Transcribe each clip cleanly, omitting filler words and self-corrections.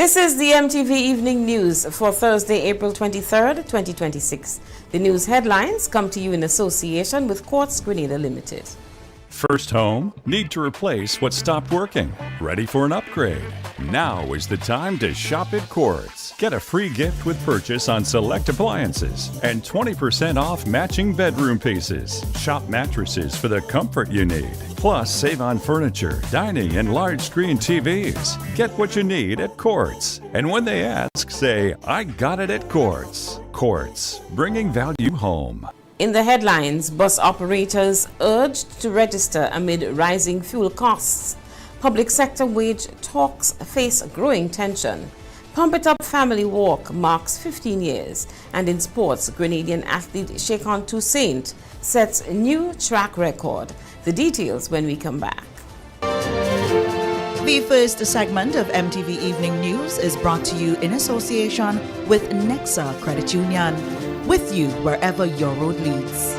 This is the MTV Evening News for Thursday, April 23rd, 2026. The news headlines come to you in association with Quartz Grenada Limited. First home? Need to replace what stopped working? Ready for an upgrade? Now is the time to shop at Quartz. Get a free gift with purchase on select appliances and 20% off matching bedroom pieces. Shop mattresses for the comfort you need. Plus, save on furniture, dining, and large screen TVs. Get what you need at Quartz. And when they ask, say, I got it at Quartz. Quartz, bringing value home. In the headlines, bus operators urged to register amid rising fuel costs. Public sector wage talks face growing tension. Pump It Up Family Walk marks 15 years. And in sports, Grenadian athlete Shekhan Toussaint sets new track record. The details when we come back. The first segment of MTV Evening News is brought to you in association with Nexa Credit Union. With you wherever your road leads.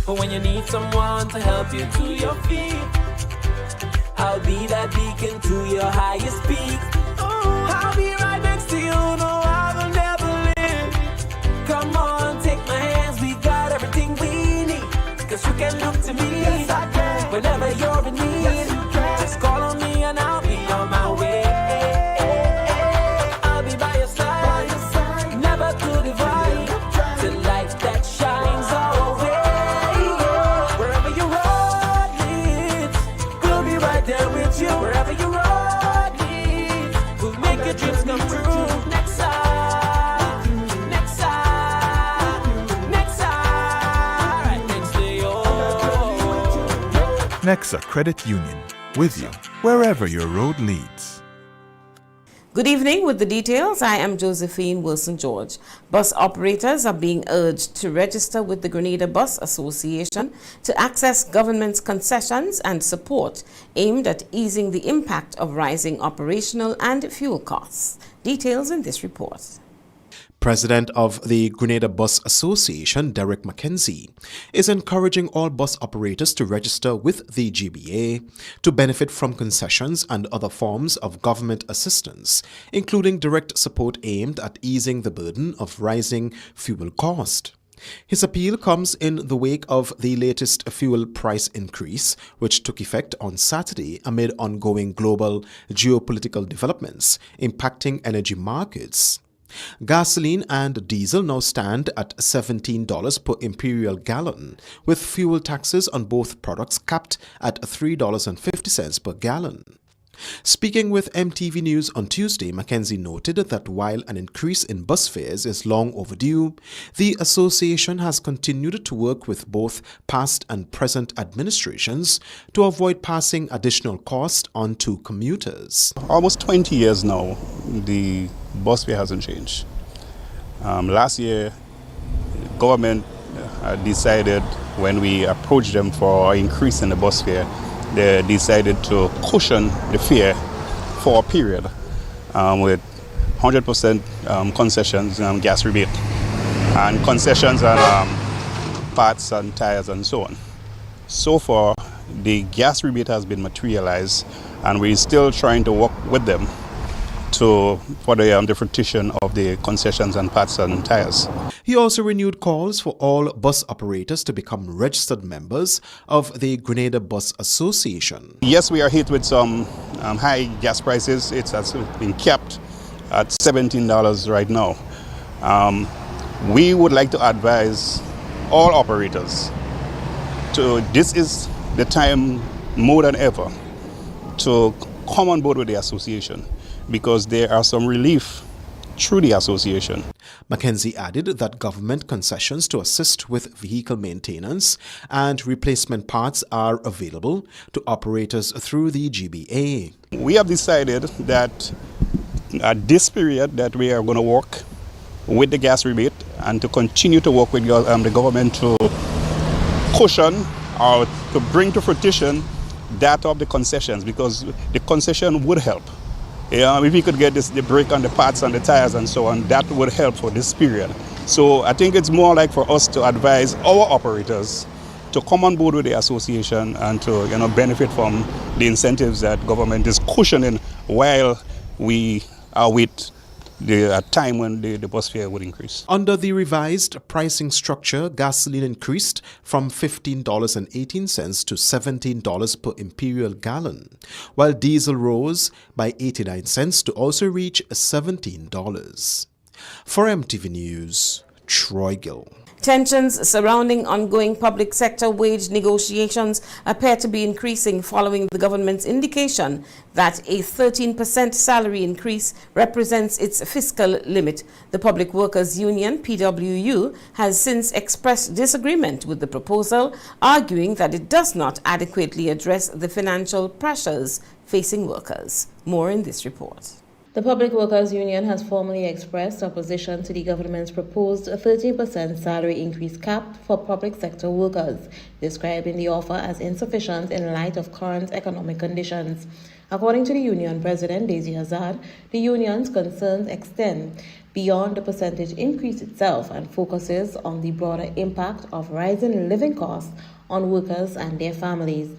But when you need someone to help you to your feet, I'll be that beacon to your highest peak. I'll be right next to you, no, I will never leave. Come on, take my hands, we got everything we need. Cause you can look to me, yes, I can. Whenever you're in need, yes, you can. Just call on me and I'll be on my way. I'll be by your side, never to divide. The light that shines our way. Wherever your road leads, we'll be right there with you. Wherever your road leads, we'll make your dreams come true. Next side, next side, next side, right next to you. Nexa Credit Union, with you wherever your road leads. Good evening. With the details, I am Josephine Wilson-George. Bus operators are being urged to register with the Grenada Bus Association to access government's concessions and support aimed at easing the impact of rising operational and fuel costs. Details in this report. President of the Grenada Bus Association, Derek McKenzie, is encouraging all bus operators to register with the GBA to benefit from concessions and other forms of government assistance, including direct support aimed at easing the burden of rising fuel cost. His appeal comes in the wake of the latest fuel price increase, which took effect on Saturday amid ongoing global geopolitical developments impacting energy markets. Gasoline and diesel now stand at $17 per imperial gallon, with fuel taxes on both products capped at $3.50 per gallon. Speaking with MTV News on Tuesday, McKenzie noted that while an increase in bus fares is long overdue, the association has continued to work with both past and present administrations to avoid passing additional cost on to commuters. Almost 20 years now, the bus fare hasn't changed. Last year, government decided when we approached them for an increase in the bus fare, they decided to cushion the fare for a period with 100% concessions and gas rebate and concessions on parts and tires and so on. So far, the gas rebate has been materialized and we're still trying to work with them for the fruition of the concessions and parts and tires. He also renewed calls for all bus operators to become registered members of the Grenada Bus Association. Yes, we are hit with some high gas prices. It has been capped at $17 right now. We would like to advise all operators this is the time more than ever to come on board with the association, because there are some relief through the association. McKenzie added that government concessions to assist with vehicle maintenance and replacement parts are available to operators through the GBA. We have decided that at this period that we are going to work with the gas rebate and to continue to work with the government to cushion or to bring to fruition that of the concessions, because the concession would help. If we could get the brake on the parts and the tires and so on, that would help for this period. So I think it's more like for us to advise our operators to come on board with the association and to benefit from the incentives that government is cushioning while we await a time when the bus fare would increase. Under the revised pricing structure, gasoline increased from $15.18 to $17 per imperial gallon, while diesel rose by 89 cents to also reach $17. For MTV News, Troy Gill. Tensions surrounding ongoing public sector wage negotiations appear to be increasing following the government's indication that a 13% salary increase represents its fiscal limit. The Public Workers Union, PWU, has since expressed disagreement with the proposal, arguing that it does not adequately address the financial pressures facing workers. More in this report. The Public Workers Union has formally expressed opposition to the government's proposed 13% salary increase cap for public sector workers, describing the offer as insufficient in light of current economic conditions. According to the union president, Daisy Hazard, the union's concerns extend beyond the percentage increase itself and focuses on the broader impact of rising living costs on workers and their families.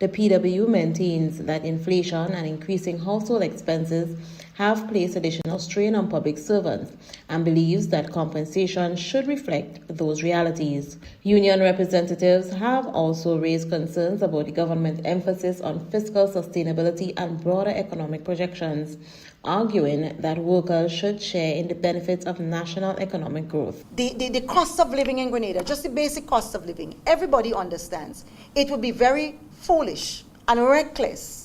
The PWU maintains that inflation and increasing household expenses have placed additional strain on public servants and believes that compensation should reflect those realities. Union representatives have also raised concerns about the government's emphasis on fiscal sustainability and broader economic projections, arguing that workers should share in the benefits of national economic growth. The cost of living in Grenada, just the basic cost of living, everybody understands. It would be very foolish and reckless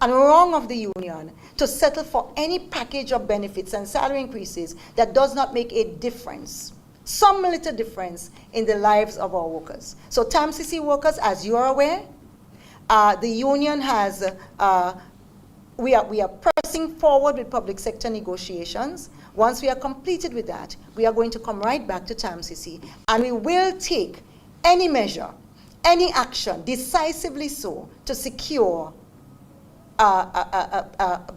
and wrong of the union to settle for any package of benefits and salary increases that does not make a difference, some little difference in the lives of our workers. So TAMCC workers, as you are aware, the union has, we are pressing forward with public sector negotiations. Once we are completed with that, we are going to come right back to TAMCC and we will take any measure, any action, decisively so, to secure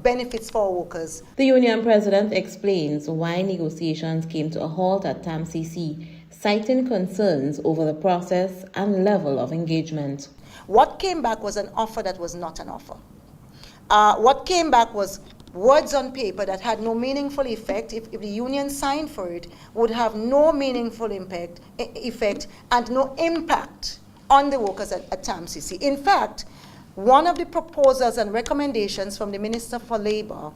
benefits for workers. The union president explains why negotiations came to a halt at TAMCC, citing concerns over the process and level of engagement. What came back was an offer that was not an offer. What came back was words on paper that had no meaningful effect. If the union signed for it, would have no meaningful effect and no impact on the workers at TAMCC. In fact, one of the proposals and recommendations from the Minister for Labour,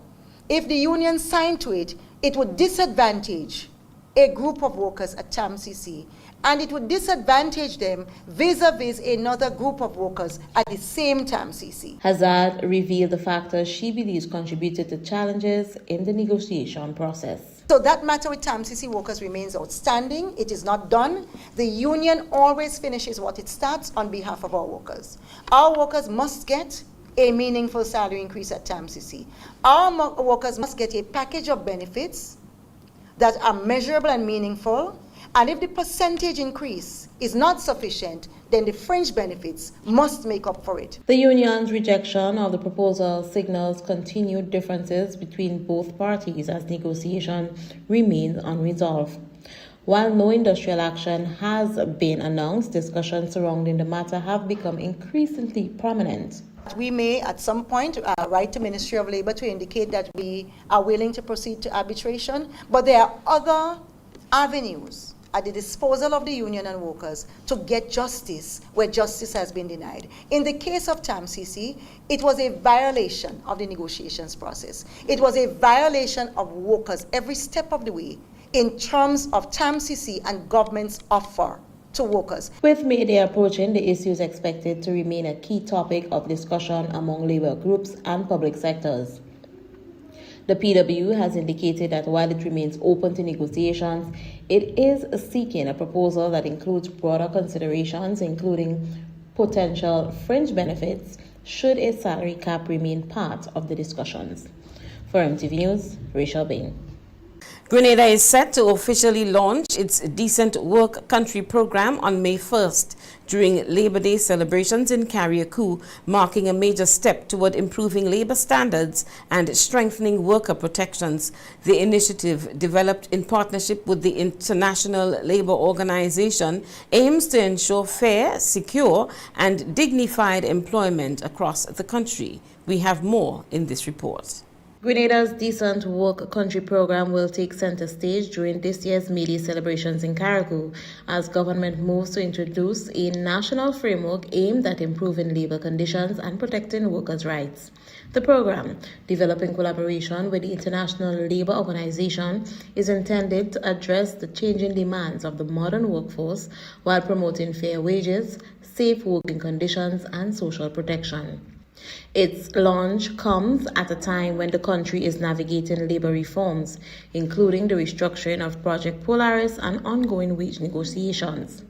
if the union signed to it, it would disadvantage a group of workers at TAMCC, and it would disadvantage them vis-a-vis another group of workers at the same TAMCC. Hazard revealed the factors she believes contributed to challenges in the negotiation process. So that matter with TAMCC workers remains outstanding. It is not done. The union always finishes what it starts on behalf of our workers. Our workers must get a meaningful salary increase at TAMCC. Our workers must get a package of benefits that are measurable and meaningful. And if the percentage increase is not sufficient, then the fringe benefits must make up for it. The union's rejection of the proposal signals continued differences between both parties as negotiation remains unresolved. While no industrial action has been announced, discussions surrounding the matter have become increasingly prominent. We may at some point write to Ministry of Labour to indicate that we are willing to proceed to arbitration, but there are other avenues at the disposal of the union and workers to get justice where justice has been denied. In the case of TAMCC, it was a violation of the negotiations process. It was a violation of workers every step of the way in terms of TAMCC and government's offer to workers. With May Day approaching, the issue is expected to remain a key topic of discussion among labor groups and public sectors. The PWU has indicated that while it remains open to negotiations, it is seeking a proposal that includes broader considerations, including potential fringe benefits, should a salary cap remain part of the discussions. For MTV News, Rachel Bain. Grenada is set to officially launch its Decent Work Country program on May 1st during Labor Day celebrations in Carriacou, marking a major step toward improving labor standards and strengthening worker protections. The initiative, developed in partnership with the International Labour Organization, aims to ensure fair, secure, and dignified employment across the country. We have more in this report. Grenada's Decent Work Country program will take center stage during this year's May Day celebrations in Carriacou as government moves to introduce a national framework aimed at improving labor conditions and protecting workers' rights. The program, developed in collaboration with the International Labour Organization, is intended to address the changing demands of the modern workforce while promoting fair wages, safe working conditions, and social protection. Its launch comes at a time when the country is navigating labor reforms, including the restructuring of Project Polaris and ongoing wage negotiations.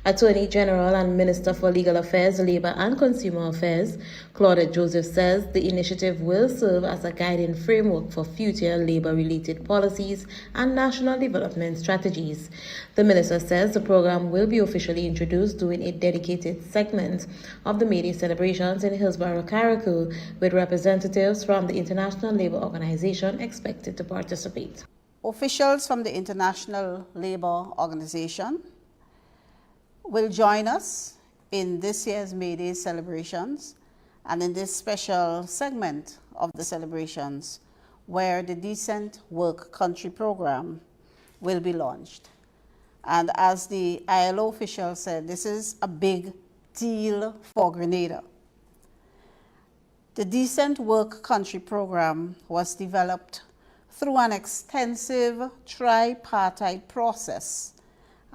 Attorney General and Minister for Legal Affairs, Labour and Consumer Affairs, Claudette Joseph, says the initiative will serve as a guiding framework for future labor-related policies and national development strategies. The minister says the program will be officially introduced during a dedicated segment of the May Day celebrations in Hillsborough, Carriacou, with representatives from the International Labour Organization expected to participate. Officials from the International Labour Organization will join us in this year's May Day celebrations and in this special segment of the celebrations where the Decent Work Country program will be launched. And as the ILO official said, this is a big deal for Grenada. The Decent Work Country program was developed through an extensive tripartite process.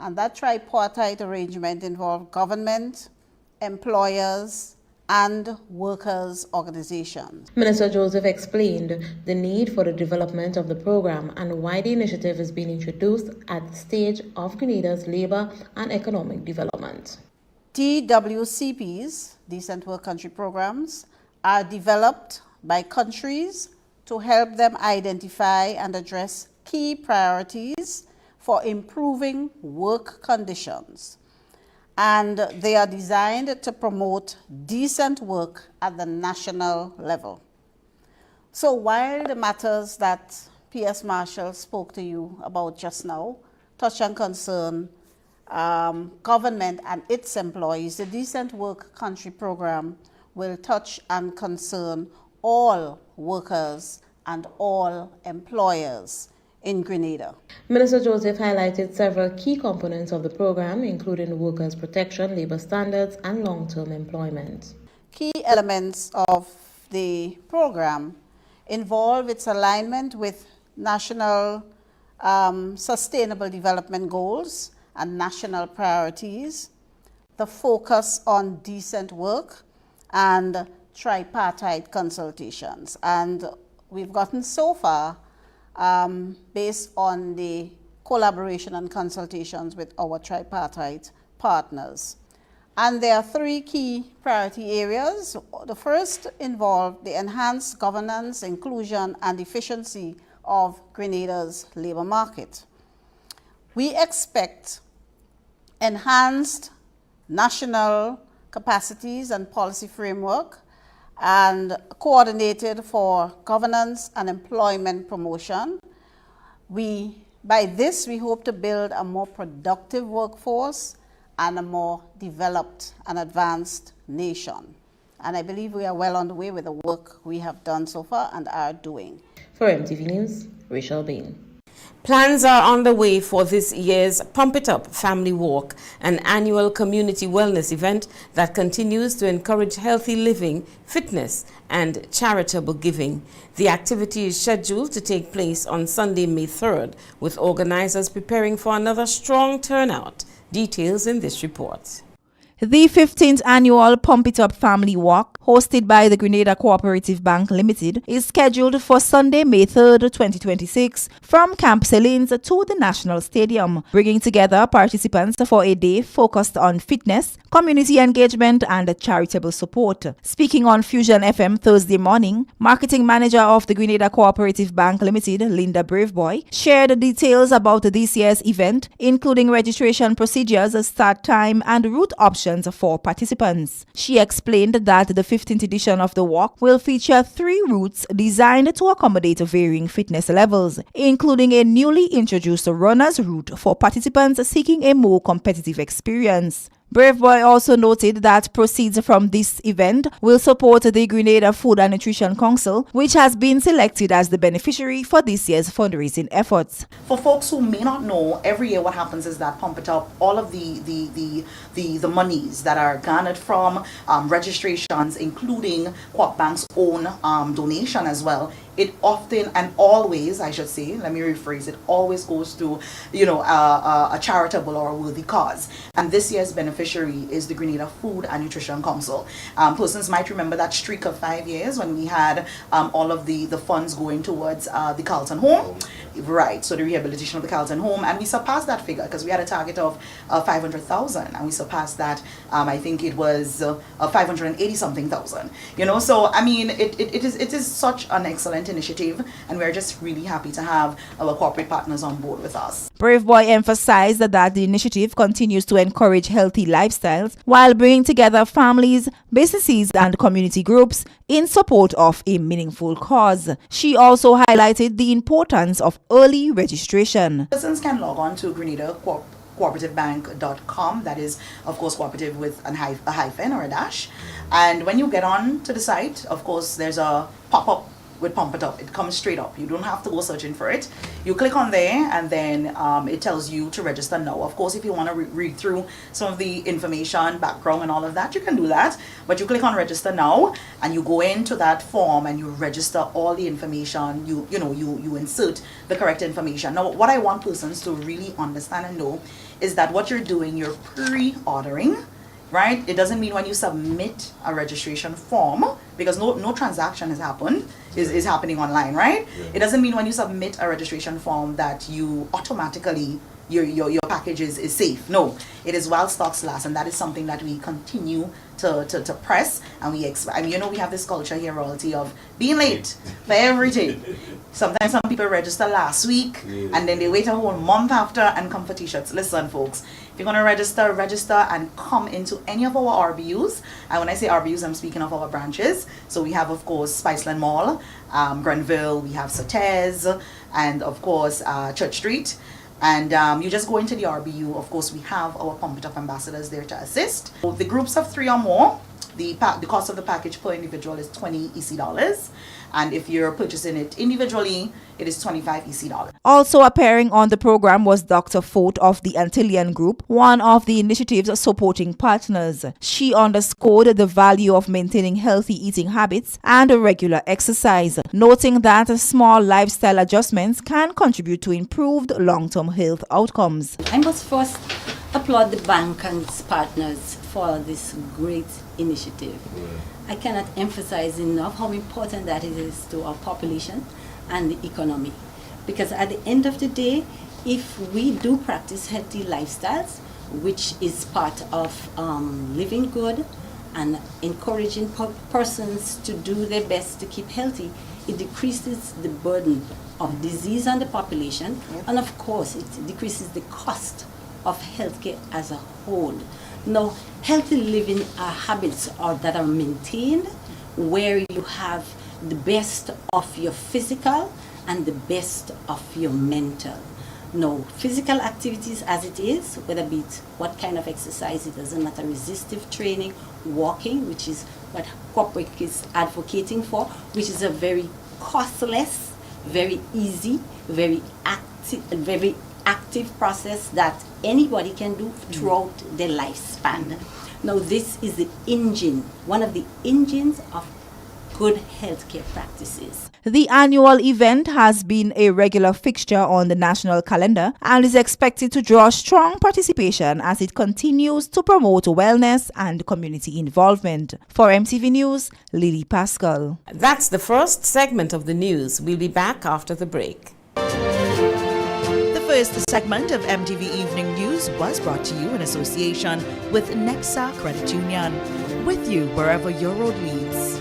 And that tripartite arrangement involved government, employers, and workers' organizations. Minister Joseph explained the need for the development of the program and why the initiative is being introduced at the stage of Grenada's labor and economic development. DWCPs, Decent Work Country programs, are developed by countries to help them identify and address key priorities for improving work conditions, and they are designed to promote decent work at the national level. So while the matters that P.S. Marshall spoke to you about just now touch and concern government and its employees, the Decent Work Country program will touch and concern all workers and all employers in Grenada. Minister Joseph highlighted several key components of the program, including workers' protection, labor standards, and long-term employment. Key elements of the program involve its alignment with national sustainable development goals and national priorities, the focus on decent work, and tripartite consultations. And we've gotten so far based on the collaboration and consultations with our tripartite partners. And there are three key priority areas. The first involved the enhanced governance, inclusion, and efficiency of Grenada's labor market. We expect enhanced national capacities and policy framework and coordinated for governance and employment promotion. By this, we hope to build a more productive workforce and a more developed and advanced nation. And I believe we are well on the way with the work we have done so far and are doing. For MTV News, Rachel Bain. Plans are underway for this year's Pump It Up Family Walk, an annual community wellness event that continues to encourage healthy living, fitness, and charitable giving. The activity is scheduled to take place on Sunday, May 3rd, with organizers preparing for another strong turnout. Details in this report. The 15th annual Pump It Up Family Walk, hosted by the Grenada Cooperative Bank Limited, is scheduled for Sunday, May 3rd, 2026, from Camp Selins to the National Stadium, bringing together participants for a day focused on fitness, community engagement, and charitable support. Speaking on Fusion FM Thursday morning, Marketing Manager of the Grenada Cooperative Bank Limited, Linda Braveboy, shared details about this year's event, including registration procedures, start time, and route options for participants. She explained that the 15th edition of the walk will feature 3 routes designed to accommodate varying fitness levels, including a newly introduced runner's route for participants seeking a more competitive experience. Braveboy also noted that proceeds from this event will support the Grenada Food and Nutrition Council, which has been selected as the beneficiary for this year's fundraising efforts. For folks who may not know, every year what happens is that Pump It Up, all of the monies that are garnered from registrations, including Co-op Bank's own donation as well, it often and always, I should say, let me rephrase it, always goes to, a charitable or a worthy cause. And this year's beneficiary is the Grenada Food and Nutrition Council. Persons might remember that streak of 5 years when we had all of the funds going towards the Carlton Home. Right, so the rehabilitation of the Carlton Home, and we surpassed that figure because we had a target of 500,000, and we surpassed that. I think it was 580 something thousand. So I mean, it is such an excellent initiative, and we're just really happy to have our corporate partners on board with us. Braveboy emphasized that the initiative continues to encourage healthy lifestyles while bringing together families, businesses, and community groups in support of a meaningful cause. She also highlighted the importance of early registration. Persons can log on to Grenada cooperativebank.com. That is, of course, cooperative with a hyphen or a dash. And when you get on to the site, of course, there's a pop-up with Pump It Up. It comes straight up. You don't have to go searching for it. You click on there, and then it tells you to register now. Of course, if you want to read through some of the information, background, and all of that, you can do that. But you click on register now, and you go into that form and you register all the information. You insert the correct information. Now, what I want persons to really understand and know is that what you're doing, you're pre-ordering. Right? It doesn't mean when you submit a registration form, because no transaction is happening online, right? Yeah. It doesn't mean when you submit a registration form that you automatically your package is safe. No, it is while stocks last, and that is something that we continue to press, and we have this culture here, Royalty, of being late for everything. Sometimes some people register last week, and then they wait a whole month after and come for t-shirts. Listen, folks, if you're going to register and come into any of our RBUs. And when I say RBUs, I'm speaking of our branches. So we have, of course, Spiceland Mall, Grenville, we have Sotez, and of course Church Street. And you just go into the RBU. Of course, we have our Pump It Up ambassadors there to assist. So the groups of 3 or more, the cost of the package per individual is $20 EC. And if you're purchasing it individually, it is $25 EC. Also appearing on the program was Dr. Fote of the Antillean Group, one of the initiative's supporting partners. She underscored the value of maintaining healthy eating habits and regular exercise, noting that small lifestyle adjustments can contribute to improved long-term health outcomes. I must first applaud the bank and its partners for this great initiative. I cannot emphasize enough how important that it is to our population and the economy. Because at the end of the day, if we do practice healthy lifestyles, which is part of living good and encouraging persons to do their best to keep healthy, it decreases the burden of disease on the population, and of course it decreases the cost of healthcare as a whole. Now, healthy living habits that are maintained, where you have the best of your physical and the best of your mental. Now, physical activities as it is, whether be it what kind of exercise, it doesn't matter, resistive training, walking, which is what corporate is advocating for, which is a very costless, very easy, very active process that anybody can do throughout their lifespan. Now, this is the engine, one of the engines of good healthcare practices. The annual event has been a regular fixture on the national calendar and is expected to draw strong participation as it continues to promote wellness and community involvement. For MTV News, Lily Pascal. That's the first segment of the news. We'll be back after the break. The first segment of MTV Evening News was brought to you in association with Nexa Credit Union. With you wherever your road leads.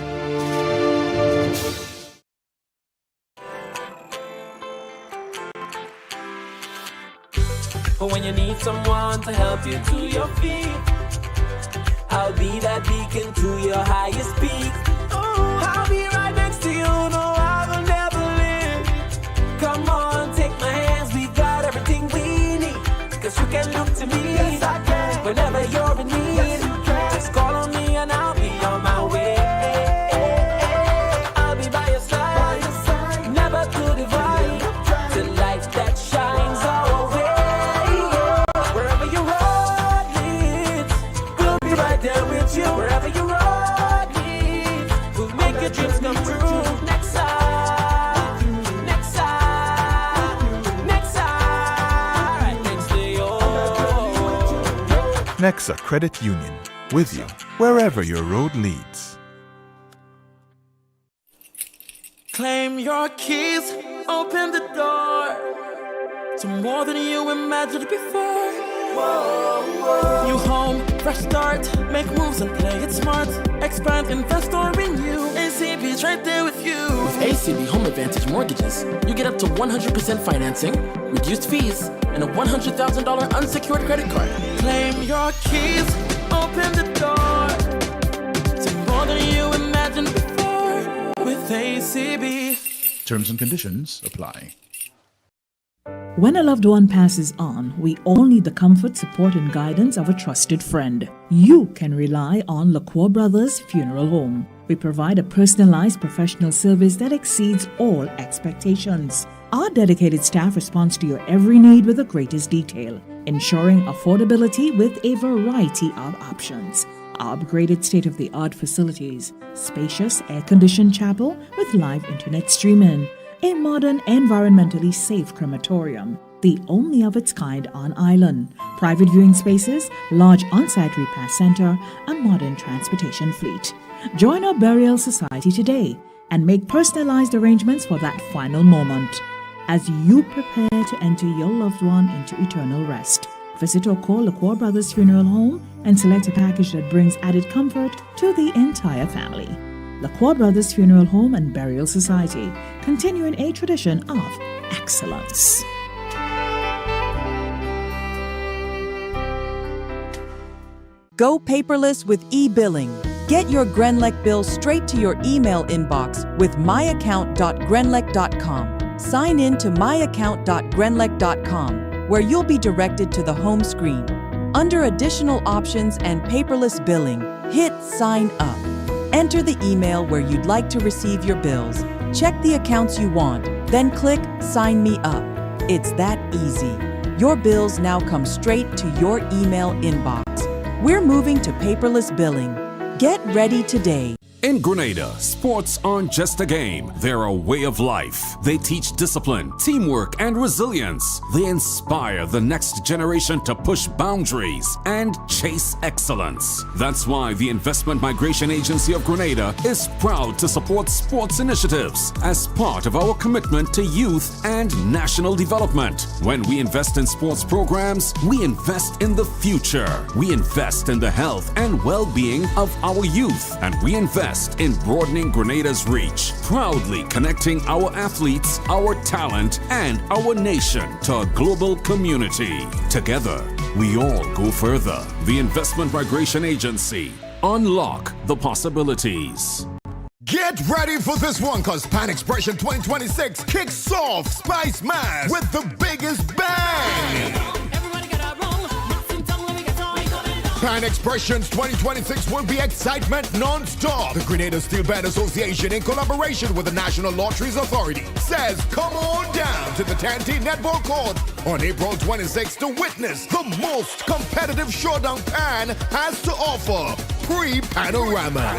But when you need someone to help you to your feet, I'll be that beacon to your highest peak. I'll be right next to you, no, I will never leave. Come on, take my hands, we got everything we need. Cause you can look to me, yes, I can. Whenever you're in need, yes, you can. Just call on me and I'll be on my way. I'll be by your side, never to divide. The light that shines our way. There with you, wherever you road leads, we'll make your dreams come true. Nexa, Nexa, Nexa, right next to you. Nexa Credit Union, with you wherever your road leads. Claim your keys, open the door to more than you imagined before. New home, fresh start, make moves and play it smart. Expand, invest or renew. ACB's right there with you. With ACB Home Advantage Mortgages, you get up to 100% financing, reduced fees, and a $100,000 unsecured credit card. Claim your keys, open the door to more than you imagined before with ACB. Terms and conditions apply. When a loved one passes on, we all need the comfort, support, and guidance of a trusted friend. You can rely on LaCour Brothers Funeral Home. We provide a personalized professional service that exceeds all expectations. Our dedicated staff responds to your every need with the greatest detail, ensuring affordability with a variety of options. Our upgraded state-of-the-art facilities, spacious air-conditioned chapel with live internet streaming, a modern, environmentally safe crematorium, the only of its kind on island, private viewing spaces, large on-site repast center, a modern transportation fleet. Join our burial society today and make personalized arrangements for that final moment as you prepare to enter your loved one into eternal rest. Visit or call LaCour Brothers Funeral Home and select a package that brings added comfort to the entire family. LaCour Brothers Funeral Home and Burial Society, continuing a tradition of excellence. Go paperless with e-billing. Get your Grenlec bill straight to your email inbox with myaccount.grenlec.com. Sign in to myaccount.grenlec.com, where you'll be directed to the home screen. Under Additional Options and Paperless Billing, hit Sign Up. Enter the email where you'd like to receive your bills. Check the accounts you want, then click Sign Me Up. It's that easy. Your bills now come straight to your email inbox. We're moving to paperless billing. Get ready today. In Grenada, sports aren't just a game, they're a way of life. They teach discipline, teamwork, and resilience. They inspire the next generation to push boundaries and chase excellence. That's why the Investment Migration Agency of Grenada is proud to support sports initiatives as part of our commitment to youth and national development. When we invest in sports programs, we invest in the future. We invest in the health and well-being of our youth, and we invest in broadening Grenada's reach, proudly connecting our athletes, our talent, and our nation to a global community. Together, we all go further. The Investment Migration Agency. Unlock the possibilities. Get ready for this one, cause Pan Expression 2026 kicks off Spice Mass with the biggest bang! Pan Expressions 2026 will be excitement non-stop. The Grenada Steel Band Association, in collaboration with the National Lotteries Authority, says come on down to the Tanty Netball Court on April 26th to witness the most competitive showdown Pan has to offer. Pre-Panorama.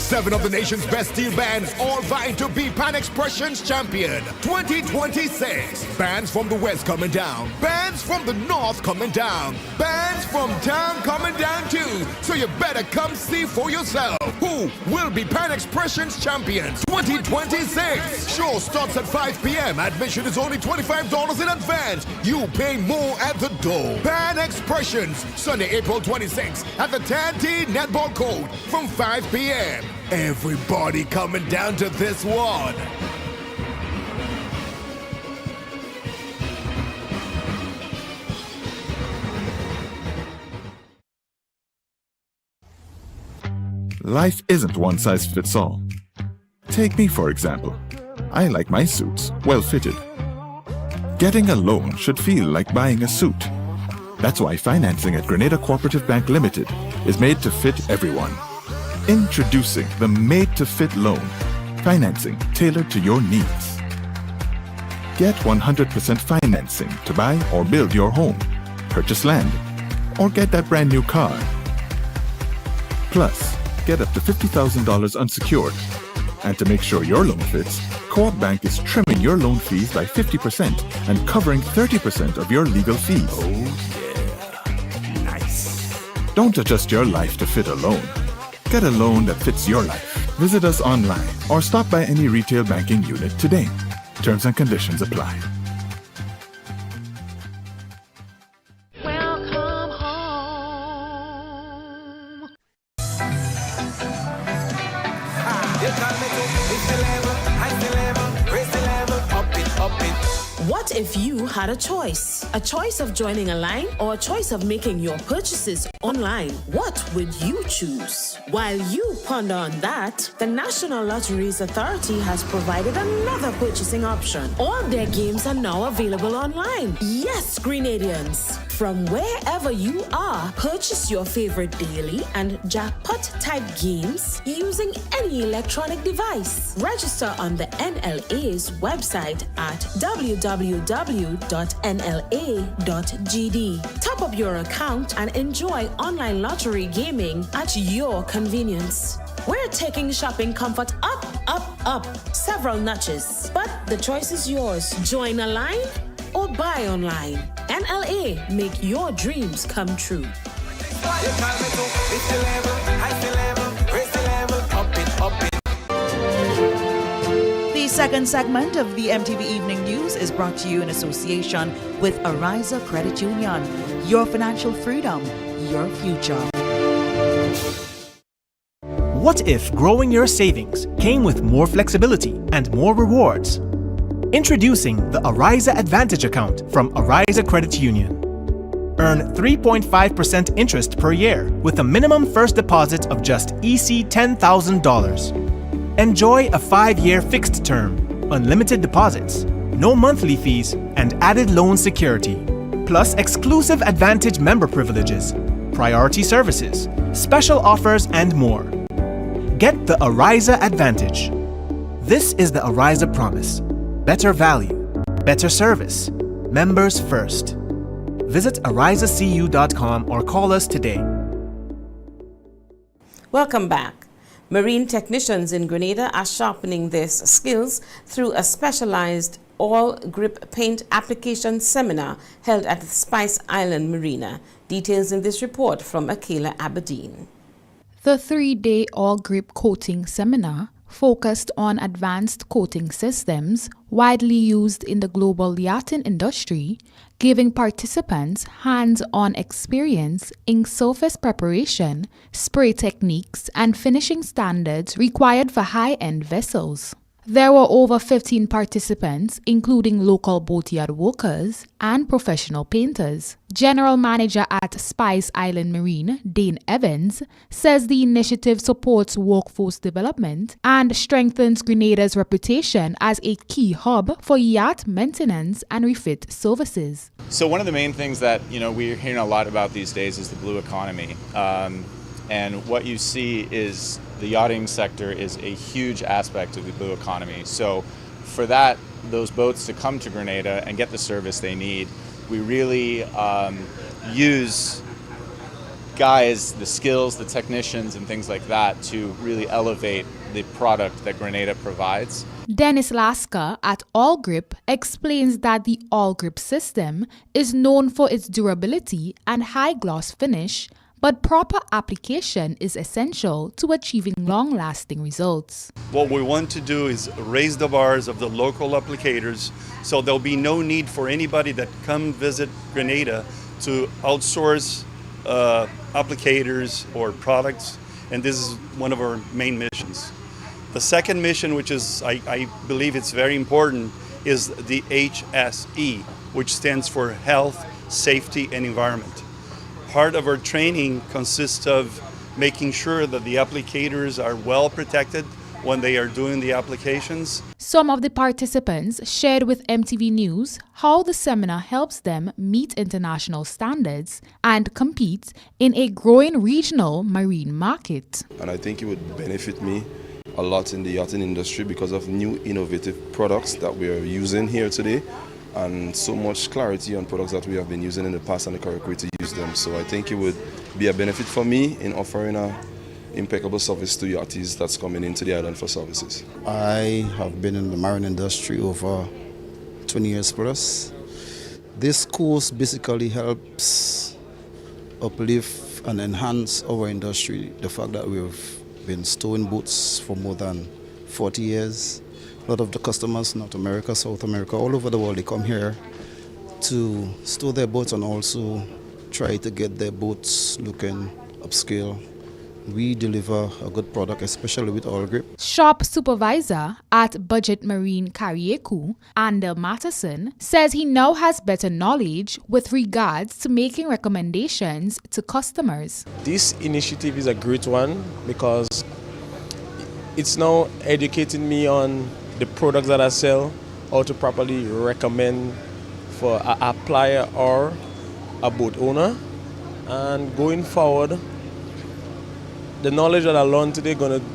7 of the nation's best steel bands all vying to be Pan Expressions champion 2026. Bands from the west coming down, bands from the north coming down, bands from town coming down too. So you better come see for yourself who will be Pan Expressions champions 2026. Show starts at 5 p.m. Admission is only $25 in advance. You pay more at the door. Pan Expressions, Sunday, April 26th at the Tanty Netball Court from 5 p.m. Everybody coming down to this one. Life isn't one size fits all. Take me, for example. I like my suits well fitted. Getting a loan should feel like buying a suit. That's why financing at Grenada Cooperative Bank Limited is made to fit everyone. Introducing the Made to Fit loan, financing tailored to your needs. Get 100% financing to buy or build your home, purchase land, or get that brand new car. Plus, get up to $50,000 unsecured. And to make sure your loan fits, Co-op Bank is trimming your loan fees by 50% and covering 30% of your legal fees. Oh yeah, nice. Don't adjust your life to fit a loan. Get a loan that fits your life. Visit us online or stop by any retail banking unit today. Terms and conditions apply. What if you had a choice? A choice of joining a line or a choice of making your purchases online? What would you choose? While you ponder on that, the National Lotteries Authority has provided another purchasing option. All their games are now available online. Yes, Grenadians! From wherever you are, purchase your favorite daily and jackpot-type games using any electronic device. Register on the NLA's website at www.nla.gd. Top up your account and enjoy online lottery gaming at your convenience. We're taking shopping comfort up, up, up, several notches. But the choice is yours. Join a line or buy online. NLA, make your dreams come true. The second segment of the MTV Evening News is brought to you in association with Ariza Credit Union. Your financial freedom, your future. What if growing your savings came with more flexibility and more rewards? Introducing the Ariza Advantage account from Ariza Credit Union. Earn 3.5% interest per year with a minimum first deposit of just EC $10,000. Enjoy a 5-year fixed term, unlimited deposits, no monthly fees, and added loan security. Plus exclusive Advantage member privileges, priority services, special offers, and more. Get the Ariza Advantage. This is the Ariza Promise. Better value, better service, members first. Visit arizacu.com or call us today. Welcome back. Marine technicians in Grenada are sharpening their skills through a specialized all-grip paint application seminar held at the Spice Island Marina. Details in this report from Akela Aberdeen. The 3-day all-grip coating seminar focused on advanced coating systems widely used in the global yachting industry, giving participants hands-on experience in surface preparation, spray techniques, and finishing standards required for high-end vessels. There were over 15 participants, including local boatyard workers and professional painters. General Manager at Spice Island Marine, Dane Evans, says the initiative supports workforce development and strengthens Grenada's reputation as a key hub for yacht maintenance and refit services. So one of the main things that we're hearing a lot about these days is the blue economy. And what you see is the yachting sector is a huge aspect of the blue economy. So for that, those boats to come to Grenada and get the service they need, we really use guys, the skills, the technicians, and things like that to really elevate the product that Grenada provides. Dennis Lasker at Allgrip explains that the Allgrip system is known for its durability and high gloss finish, but proper application is essential to achieving long-lasting results. What we want to do is raise the bars of the local applicators, so there'll be no need for anybody that come visit Grenada to outsource applicators or products, and this is one of our main missions. The second mission, which is, I believe it's very important, is the HSE, which stands for Health, Safety and Environment. Part of our training consists of making sure that the applicators are well protected when they are doing the applications. Some of the participants shared with MTV News how the seminar helps them meet international standards and compete in a growing regional marine market. And I think it would benefit me a lot in the yachting industry because of new innovative products that we are using here today, and so much clarity on products that we have been using in the past and the correct way to use them. So I think it would be a benefit for me in offering an impeccable service to yachties that's coming into the island for services. I have been in the marine industry over 20 years plus. This course basically helps uplift and enhance our industry. The fact that we've been stowing boats for more than 40 years. A lot of the customers, North America, South America, all over the world, they come here to store their boats and also try to get their boats looking upscale. We deliver a good product, especially with Allgrip. Shop supervisor at Budget Marine Carrieku, Andel Matteson, says he now has better knowledge with regards to making recommendations to customers. This initiative is a great one because it's now educating me on the products that I sell, how to properly recommend for an applier or a boat owner. And going forward, the knowledge that I learned today is going to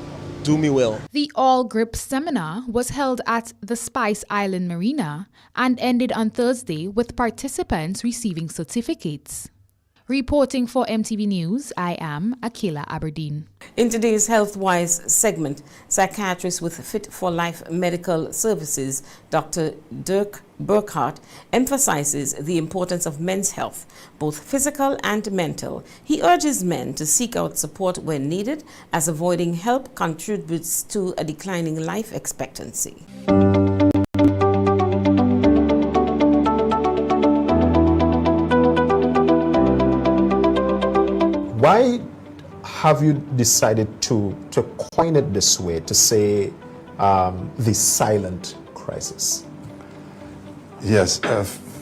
do me well. The Allgrip seminar was held at the Spice Island Marina and ended on Thursday with participants receiving certificates. Reporting for MTV News, I am Akila Aberdeen. In today's HealthWise segment, psychiatrist with Fit for Life Medical Services, Dr. Dirk Burkhardt, emphasizes the importance of men's health, both physical and mental. He urges men to seek out support when needed, as avoiding help contributes to a declining life expectancy. Why have you decided to coin it this way, to say the silent crisis? Yes.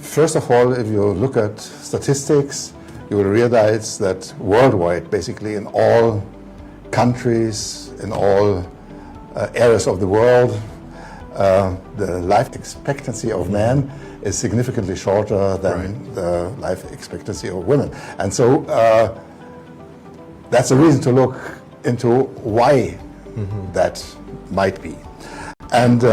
First of all, if you look at statistics, you will realize that worldwide, basically in all countries, in all areas of the world, the life expectancy of men is significantly shorter than the life expectancy of women. And so that's a reason to look into why that might be. And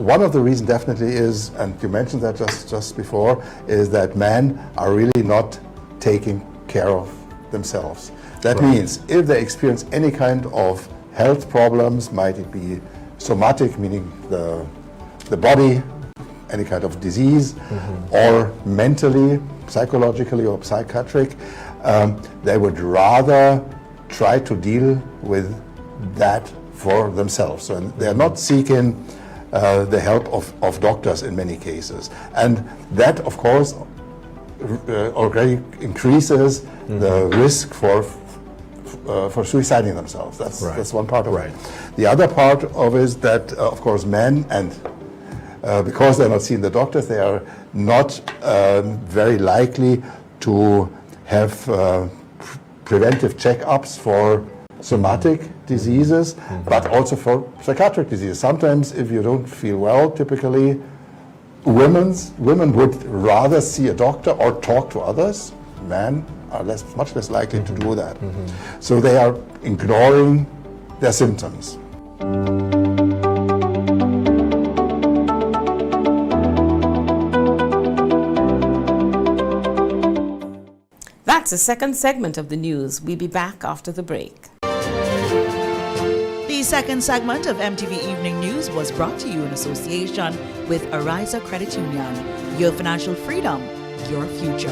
one of the reasons definitely is, and you mentioned that just before, is that men are really not taking care of themselves. That means if they experience any kind of health problems, might it be somatic, meaning the body, any kind of disease, or mentally, psychologically or psychiatric, they would rather try to deal with that for themselves. So they're not seeking the help of doctors in many cases. And that, of course, already increases the risk for suiciding themselves. That's one part of it. The other part of it is that, of course, men, and because they're not seeing the doctors, they are not very likely to have preventive checkups for somatic diseases, but also for psychiatric diseases. Sometimes if you don't feel well, typically women would rather see a doctor or talk to others. Men are much less likely to do that. So they are ignoring their symptoms. That That's the second segment of the news. We'll be back after the break. The second segment of MTV Evening News was brought to you in association with Ariza Credit Union. Your financial freedom, your future.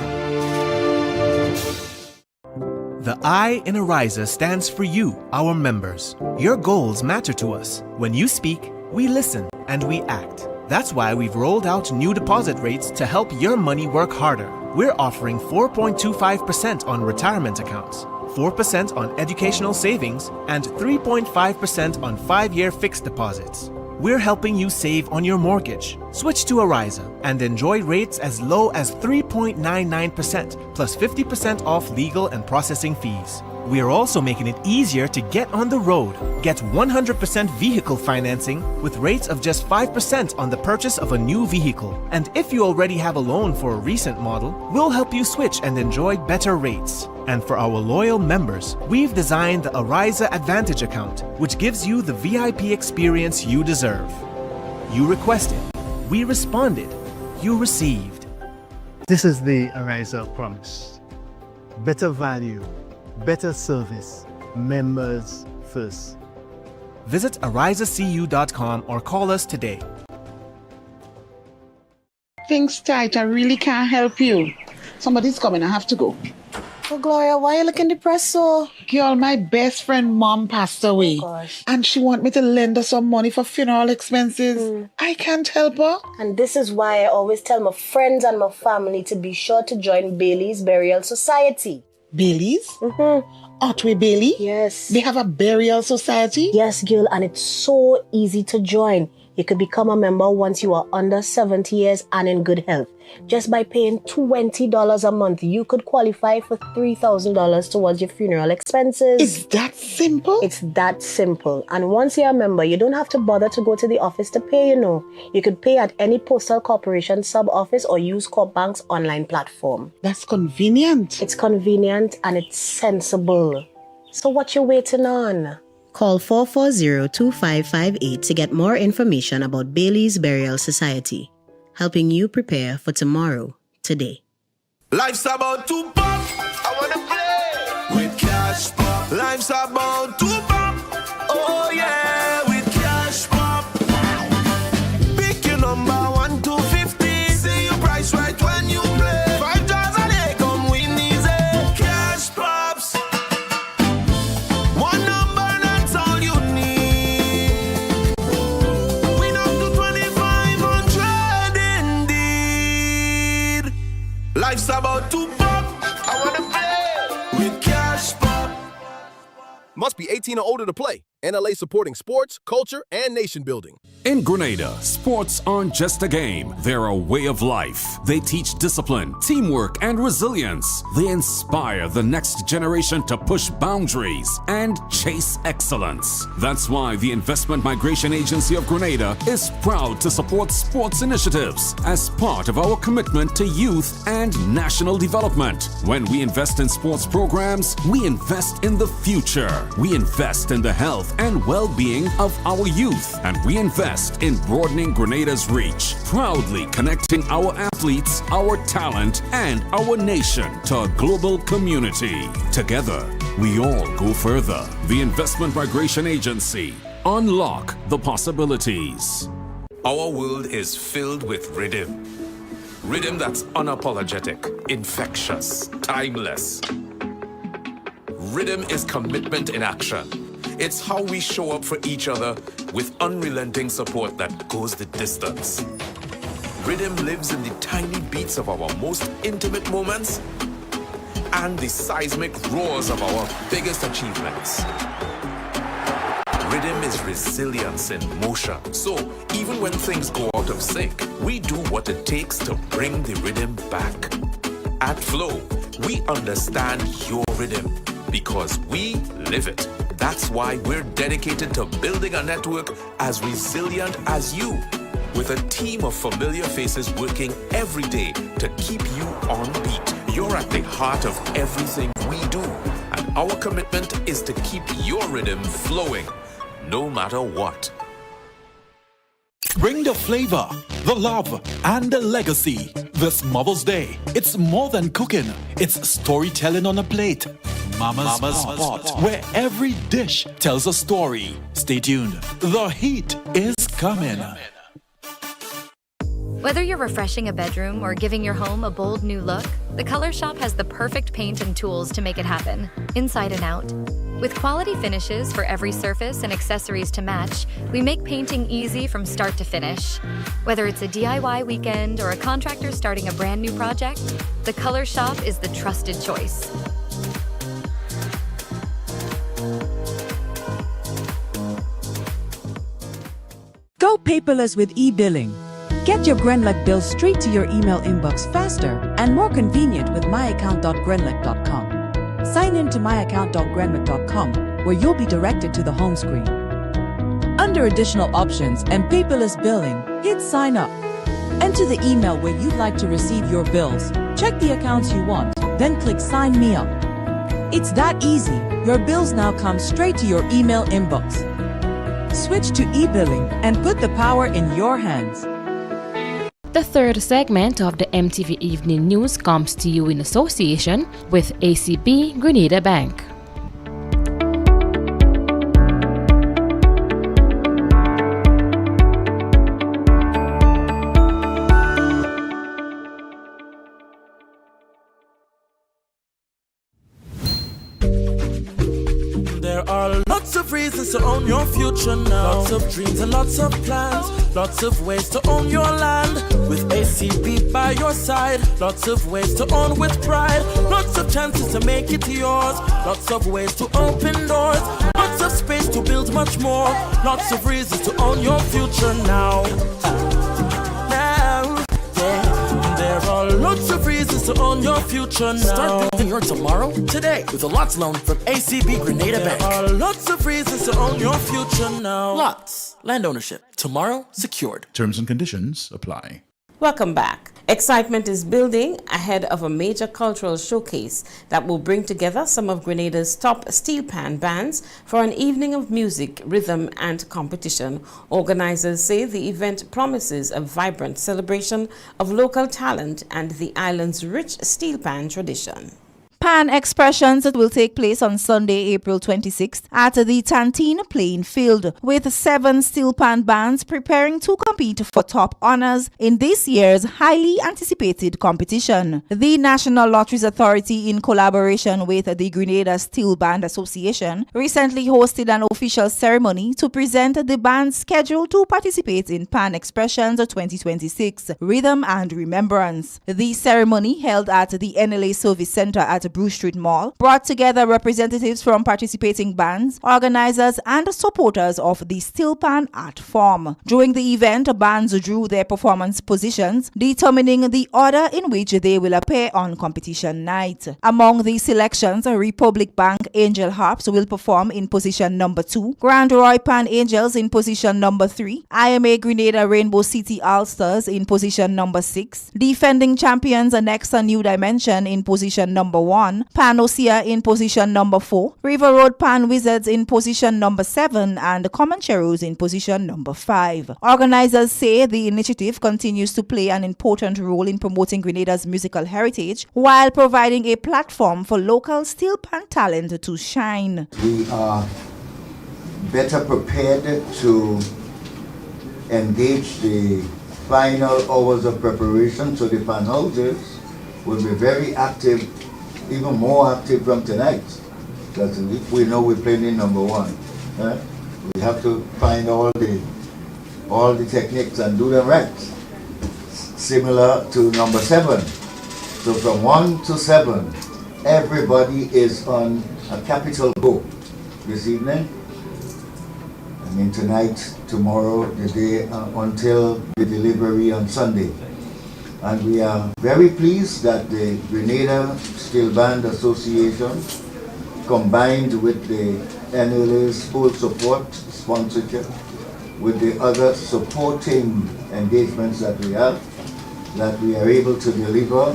The I in Ariza stands for you, our members. Your goals matter to us. When you speak, we listen and we act. That's why we've rolled out new deposit rates to help your money work harder. We're offering 4.25% on retirement accounts, 4% on educational savings, and 3.5% on 5-year fixed deposits. We're helping you save on your mortgage. Switch to Ariza and enjoy rates as low as 3.99% plus 50% off legal and processing fees. We are also making it easier to get on the road. Get 100% vehicle financing with rates of just 5% on the purchase of a new vehicle. And if you already have a loan for a recent model, we'll help you switch and enjoy better rates. And for our loyal members, we've designed the Ariza Advantage account, which gives you the VIP experience you deserve. You requested, we responded, you received. This is the Ariza promise. Better value, better service, members first. Visit arizacu.com or call us today. Things tight, I really can't help you. Somebody's coming, I have to go. Oh, Gloria, why are you looking depressed so? Girl, my best friend mom passed away. Oh, gosh. And she want me to lend her some money for funeral expenses. I can't help her. And this is why I always tell my friends and my family to be sure to join Bailey's Burial Society. Bailey's? Otway Bailey? Yes. They have a burial society? Yes, girl, and it's so easy to join. You could become a member once you are under 70 years and in good health. Just by paying $20 a month, you could qualify for $3,000 towards your funeral expenses. It's that simple? It's that simple. And once you're a member, you don't have to bother to go to the office to pay, You could pay at any postal corporation sub-office or use Corp Bank's online platform. That's convenient. It's convenient and it's sensible. So what you waiting on? Call 440-2558 to get more information about Bailey's Burial Society, helping you prepare for tomorrow, today. Life's about to pop. I wanna play with Cash Pop. Life's about to pop. Oh yeah, with Cash Pop. Pick your number 1 to 50. See your price right when you play. 5 jars a day, come win easy. Cash Pops. One number, that's all you need. Win up to 2,500 indeed. Life's about to pop. I wanna play with Cash Pop. Must be 18 or older to play. NLA supporting sports, culture, and nation building. In Grenada, sports aren't just a game, they're a way of life. They teach discipline, teamwork, and resilience. They inspire the next generation to push boundaries and chase excellence. That's why the Investment Migration Agency of Grenada is proud to support sports initiatives as part of our commitment to youth and national development. When we invest in sports programs, we invest in the future. We invest in the health and well-being of our youth, and we invest in broadening Grenada's reach, proudly connecting our athletes, our talent, and our nation to a global community. Together, we all go further. The Investment Migration Agency. Unlock the possibilities. Our world is filled with rhythm. Rhythm that's unapologetic, infectious, timeless. Rhythm is commitment in action. It's how we show up for each other with unrelenting support that goes the distance. Rhythm lives in the tiny beats of our most intimate moments and the seismic roars of our biggest achievements. Rhythm is resilience in motion. So even when things go out of sync, we do what it takes to bring the rhythm back. At Flow, we understand your rhythm because we live it. That's why we're dedicated to building a network as resilient as you, with a team of familiar faces working every day to keep you on beat. You're at the heart of everything we do, and our commitment is to keep your rhythm flowing, no matter what. Bring the flavor, the love, and the legacy. This Mother's Day, it's more than cooking. It's storytelling on a plate. Mama's Spot, where every dish tells a story. Stay tuned. The heat is coming. Whether you're refreshing a bedroom or giving your home a bold new look, the Color Shop has the perfect paint and tools to make it happen, inside and out. With quality finishes for every surface and accessories to match, we make painting easy from start to finish. Whether it's a DIY weekend or a contractor starting a brand new project, the Color Shop is the trusted choice. Go paperless with e-billing. Get your Grenlec bill straight to your email inbox faster and more convenient with myaccount.grenlec.com. Sign in to myaccount.grenlec.com, where you'll be directed to the home screen. Under additional options and paperless billing, hit sign up. Enter the email where you'd like to receive your bills. Check the accounts you want, then click sign me up. It's that easy. Your bills now come straight to your email inbox. Switch to e-billing and put the power in your hands. The third segment of the MTV Evening News comes to you in association with ACB Grenada Bank. There are lots of reasons to own your future now. Lots of dreams and lots of plans. Lots of ways to own your land. With ACB by your side. Lots of ways to own with pride. Lots of chances to make it yours. Lots of ways to open doors. Lots of space to build much more. Lots of reasons to own your future now. Now, yeah. There are lots of reasons to own your future now. Start building your tomorrow today with a LOTS loan from ACB Grenada Bank. There are lots of reasons to own your future now. LOTS, land ownership, tomorrow secured. Terms and conditions apply. Welcome back. Excitement is building ahead of a major cultural showcase that will bring together some of Grenada's top steel pan bands for an evening of music, rhythm, and competition. Organizers say the event promises a vibrant celebration of local talent and the island's rich steel pan tradition. Pan Expressions will take place on Sunday, April 26th at the Tantine playing field, with 7 steel pan bands preparing to compete for top honors in this year's highly anticipated competition. The National Lotteries Authority, in collaboration with the Grenada Steel Band Association, recently hosted an official ceremony to present the bands scheduled to participate in Pan Expressions 2026, Rhythm and Remembrance. The ceremony, held at the NLA Service Center at Bruce Street Mall, brought together representatives from participating bands, organizers, and supporters of the steel pan art form. During the event, bands drew their performance positions, determining the order in which they will appear on competition night. Among the selections, Republic Bank Angel Harps will perform in position number 2, Grand Roy Pan Angels in position number 3, IMA Grenada Rainbow City All-Stars in position number 6, defending champions Nexa New Dimension in position number 1, Panosia in position number 4, River Road Pan Wizards in position number 7, and Comancheros in position number 5. Organizers say the initiative continues to play an important role in promoting Grenada's musical heritage while providing a platform for local steel pan talent to shine. We are better prepared to engage the final hours of preparation, so the pan houses will be very active, even more active from tonight, because if we know we're playing in number 1, we have to find all the techniques and do them right, similar to number 7. So from 1 to 7, everybody is on a capital go this evening. I mean tonight, tomorrow, the day until the delivery on Sunday. And we are very pleased that the Grenada Steel Band Association, combined with the NLA's full support, sponsorship, with the other supporting engagements that we have, that we are able to deliver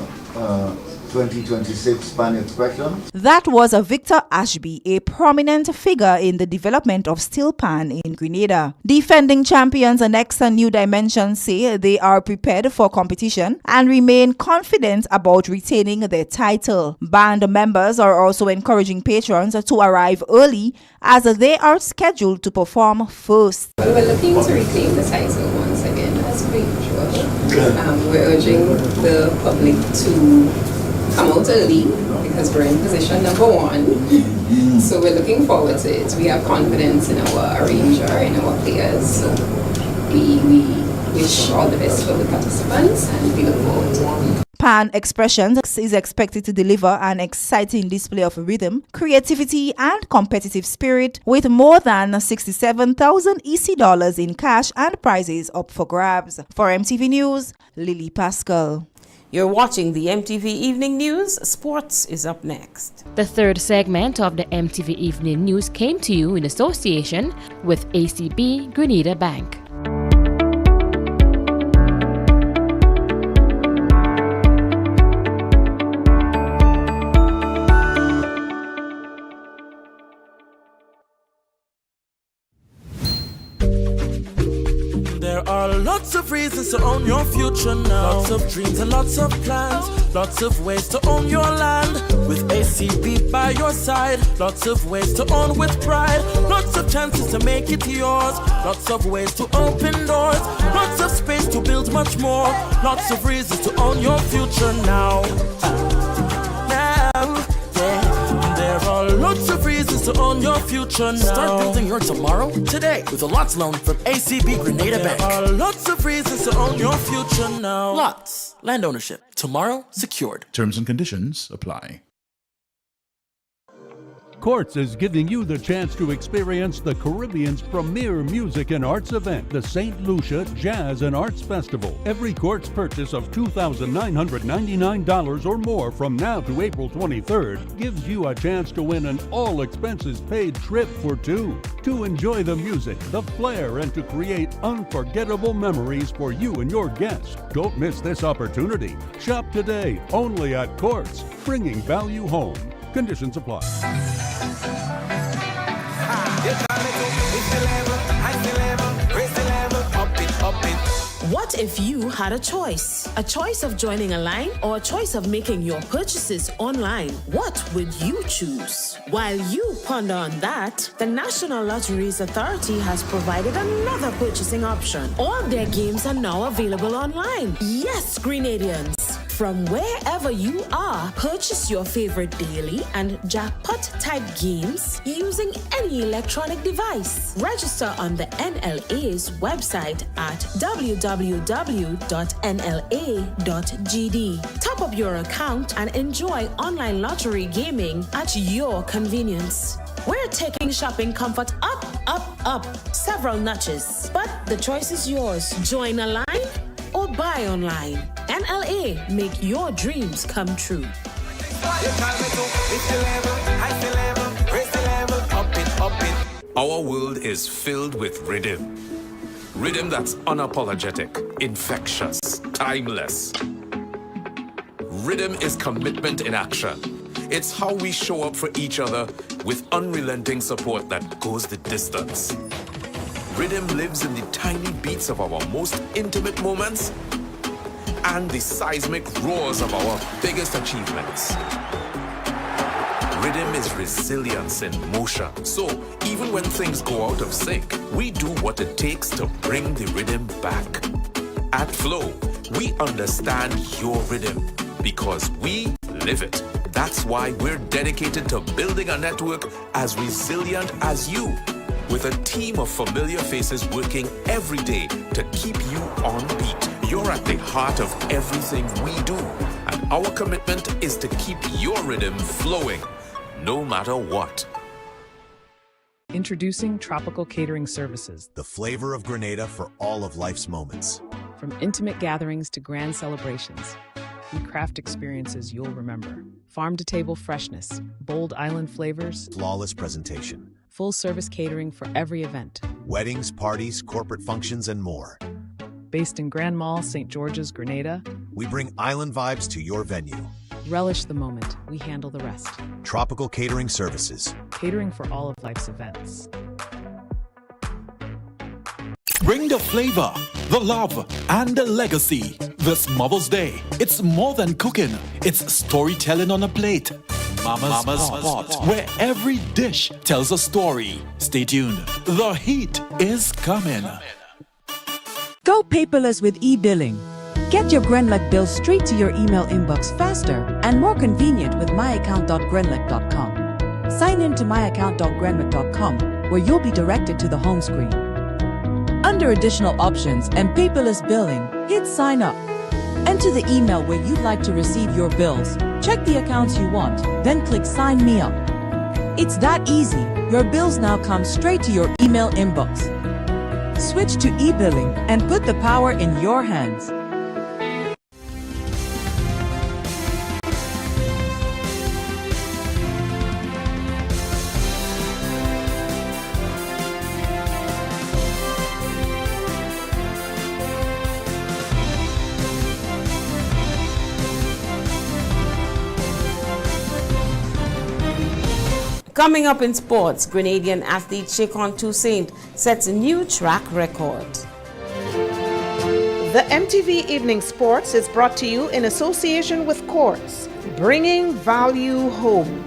2026 Pan Expressions. That was Victor Ashby, a prominent figure in the development of steel pan in Grenada. Defending champions Nexa New Dimension say they are prepared for competition and remain confident about retaining their title. Band members are also encouraging patrons to arrive early as they are scheduled to perform first. Well, we're looking to reclaim the title once again as per usual. We're urging the public to come out early because we're in position number 1. So we're looking forward to it. We have confidence in our arranger, in our players. So we wish all the best for the participants and we look forward to it. Pan Expressions is expected to deliver an exciting display of rhythm, creativity, and competitive spirit with more than 67,000 EC dollars in cash and prizes up for grabs. For MTV News, Lily Pascal. You're watching the MTV Evening News. Sports is up next. The third segment of the MTV Evening News came to you in association with ACB Grenada Bank. There are lots of reasons to own your future now. Lots of dreams and lots of plans. Lots of ways to own your land. With ACB by your side. Lots of ways to own with pride. Lots of chances to make it yours. Lots of ways to open doors. Lots of space to build much more. Lots of reasons to own your future now. There are lots of reasons to own your future now. Start building your tomorrow today with a LOTS loan from ACB Grenada Bank. There are lots of reasons to own your future now. LOTS, land ownership, tomorrow secured. Terms and conditions apply. Courts is giving you the chance to experience the Caribbean's premier music and arts event, the St. Lucia Jazz and Arts Festival. Every Courts purchase of $2,999 or more from now to April 23rd gives you a chance to win an all-expenses-paid trip for two to enjoy the music, the flair, and to create unforgettable memories for you and your guests. Don't miss this opportunity. Shop today only at Courts, bringing value home. Conditions apply. What if you had a choice? A choice of joining a line or a choice of making your purchases online? What would you choose? While you ponder on that, the National Lotteries Authority has provided another purchasing option. All their games are now available online. Yes, Grenadians. From wherever you are, purchase your favorite daily and jackpot-type games using any electronic device. Register on the NLA's website at www.nla.gd. Top up your account and enjoy online lottery gaming at your convenience. We're taking shopping comfort up, up, up several notches. But the choice is yours. Join a line or buy online. NLA, make your dreams come true. Our world is filled with rhythm. Rhythm that's unapologetic, infectious, timeless. Rhythm is commitment in action. It's how we show up for each other with unrelenting support that goes the distance. Rhythm lives in the tiny beats of our most intimate moments and the seismic roars of our biggest achievements. Rhythm is resilience in motion. So even when things go out of sync, we do what it takes to bring the rhythm back. At Flow, we understand your rhythm because we live it. That's why we're dedicated to building a network as resilient as you, with a team of familiar faces working every day to keep you on beat. You're at the heart of everything we do, and our commitment is to keep your rhythm flowing, no matter what. Introducing Tropical Catering Services. The flavor of Grenada for all of life's moments. From intimate gatherings to grand celebrations, we craft experiences you'll remember. Farm-to-table freshness, bold island flavors, flawless presentation. Full-service catering for every event. Weddings, parties, corporate functions, and more. Based in Grand Mall, St. George's, Grenada, we bring island vibes to your venue. Relish the moment. We handle the rest. Tropical Catering Services. Catering for all of life's events. Bring the flavor, the love, and the legacy. This Mother's Day, it's more than cooking. It's storytelling on a plate. Mama's Spot, where every dish tells a story. Stay tuned. The heat is coming. Go paperless with e-billing. Get your Grenlec bill straight to your email inbox faster and more convenient with myaccount.grenlec.com. Sign in to myaccount.grenlec.com, where you'll be directed to the home screen. Under additional options and paperless billing, hit sign up. Enter the email where you'd like to receive your bills. Check the accounts you want, then click sign me up. It's that easy. Your bills now come straight to your email inbox. Switch to e-billing and put the power in your hands. Coming up in sports, Grenadian athlete Shekon Toussaint sets a new track record. The MTV Evening Sports is brought to you in association with Quartz, bringing value home.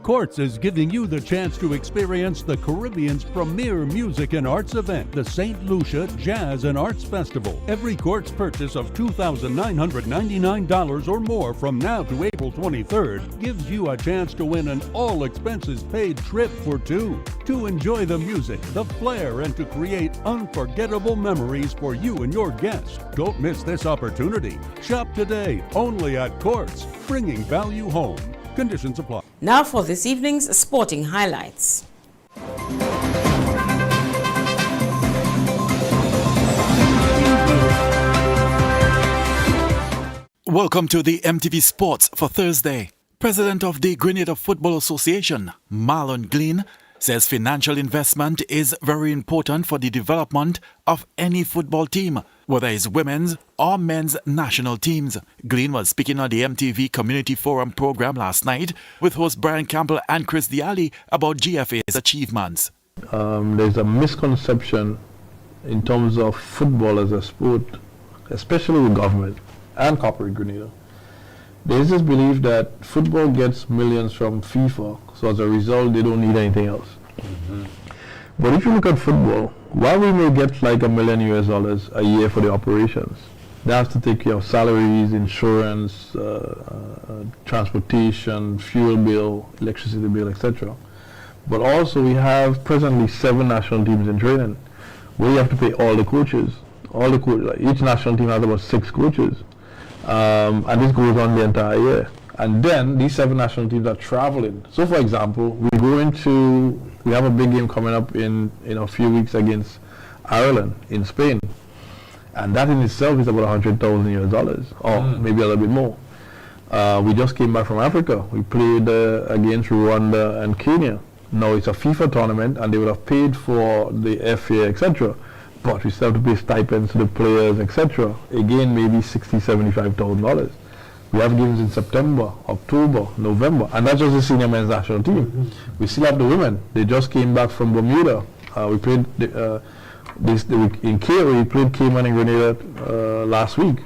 Quartz is giving you the chance to experience the Caribbean's premier music and arts event, the St. Lucia Jazz and Arts Festival. Every Quartz purchase of $2,999 or more from now to April 23rd gives you a chance to win an all-expenses-paid trip for two. To enjoy the music, the flair, and to create unforgettable memories for you and your guests. Don't miss this opportunity. Shop today only at Quartz, bringing value home. Conditions apply. Now for this evening's sporting highlights. Welcome to the MTV Sports for Thursday. President of the Grenada Football Association, Marlon Glean, says financial investment is very important for the development of any football team, whether it's women's or men's national teams. Glean was speaking on the MTV Community Forum program last night with host Brian Campbell and Chris Diali about GFA's achievements. There's a misconception in terms of football as a sport, especially with government and corporate Grenada. There's this belief that football gets millions from FIFA, so as a result they don't need anything else. But if you look at football, while we may get like $1 million a year for the operations, they have to take care of salaries, insurance, transportation, fuel bill, electricity bill, etc. But also we have presently 7 national teams in training, where you have to pay all the coaches. Each national team has about 6 coaches. And this goes on the entire year. And then these 7 national teams are traveling. So for example, we have a big game coming up in a few weeks against Ireland in Spain. And that in itself is about $100,000 or maybe a little bit more. We just came back from Africa. We played against Rwanda and Kenya. Now it's a FIFA tournament and they would have paid for the FA, etc. But we still have to pay stipends to the players, etc. Again, maybe $60,000, $75,000. We have games in September, October, November, and that's just the senior men's national team. We still have the women. They just came back from Bermuda. We played in Cairo. We played Cayman and Grenada last week.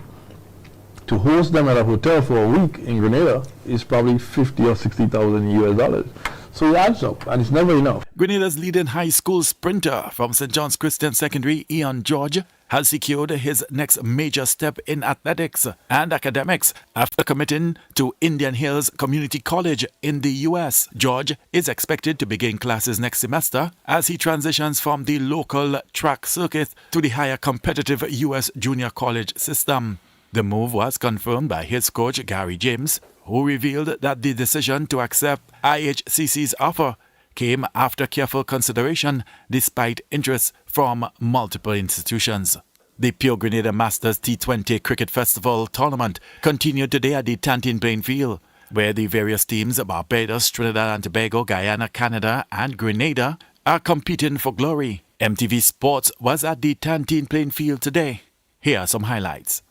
To host them at a hotel for a week in Grenada is probably $50,000 or $60,000. So it adds up, and it's never enough. Grenada's leading high school sprinter from St. John's Christian Secondary, Ian George, has secured his next major step in athletics and academics after committing to Indian Hills Community College in the U.S. George is expected to begin classes next semester as he transitions from the local track circuit to the higher competitive U.S. junior college system. The move was confirmed by his coach Gary James, who revealed that the decision to accept IHCC's offer came after careful consideration despite interest from multiple institutions. The Pure Grenada Masters T20 Cricket Festival tournament continued today at the Tantine playing field, where the various teams Barbados, Trinidad and Tobago, Guyana, Canada and Grenada are competing for glory. MTV Sports was at the Tantine playing field today. Here are some highlights.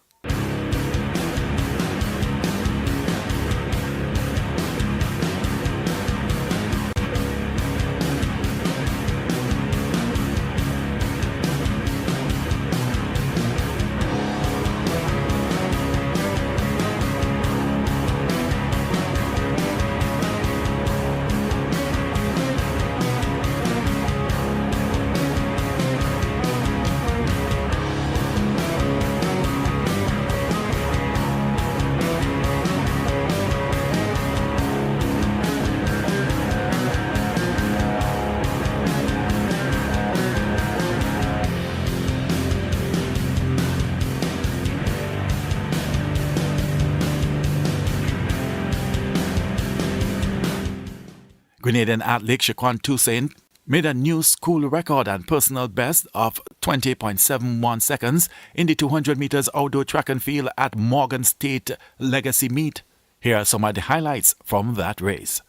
Grenadian athlete Shaquan Toussaint made a new school record and personal best of 20.71 seconds in the 200 meters outdoor track and field at Morgan State Legacy Meet. Here are some of the highlights from that race.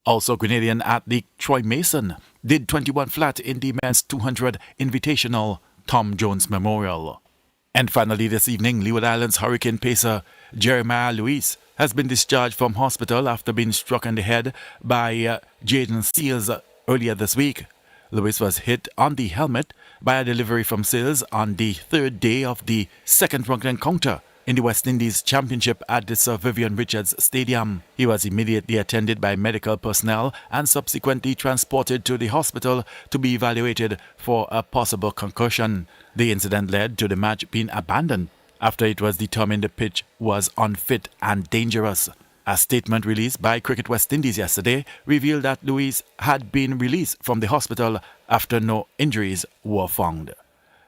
Also, Grenadian athlete Troy Mason did 21 flat in the men's 200 Invitational Tom Jones Memorial. And finally this evening, Leeward Islands hurricane pacer Jeremiah Lewis has been discharged from hospital after being struck in the head by Jaden Seals earlier this week. Lewis was hit on the helmet by a delivery from Seals on the third day of the second-round encounter in the West Indies Championship at the Sir Vivian Richards Stadium. He was immediately attended by medical personnel and subsequently transported to the hospital to be evaluated for a possible concussion. The incident led to the match being abandoned after it was determined the pitch was unfit and dangerous. A statement released by Cricket West Indies yesterday revealed that Lewis had been released from the hospital after no injuries were found.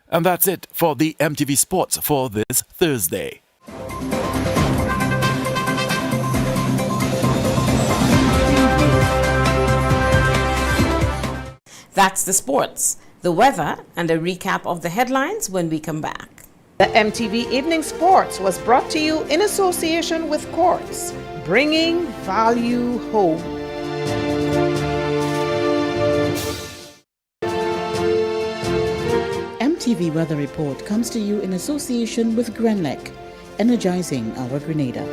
And that's it for the MTV Sports for this Thursday. That's the sports, the weather, and a recap of the headlines when we come back. The MTV Evening Sports was brought to you in association with Quartz, bringing value home. MTV Weather Report comes to you in association with Grenlec, energizing our Grenada.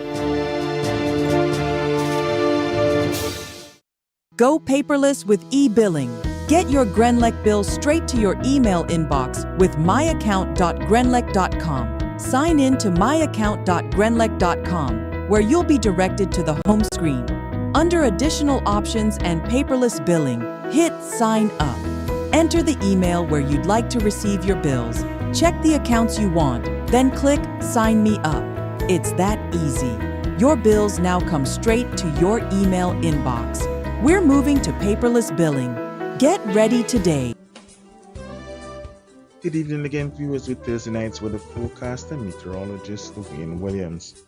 Go paperless with e-billing. Get your Grenlec bill straight to your email inbox with myaccount.grenlec.com. Sign in to myaccount.grenlec.com, where you'll be directed to the home screen. Under Additional Options and Paperless Billing, hit Sign Up. Enter the email where you'd like to receive your bills. Check the accounts you want, then click Sign Me Up. It's that easy. Your bills now come straight to your email inbox. We're moving to paperless billing. Get ready today. Good evening again, viewers, with Thursday night's weather forecast and meteorologist Wayne Williams.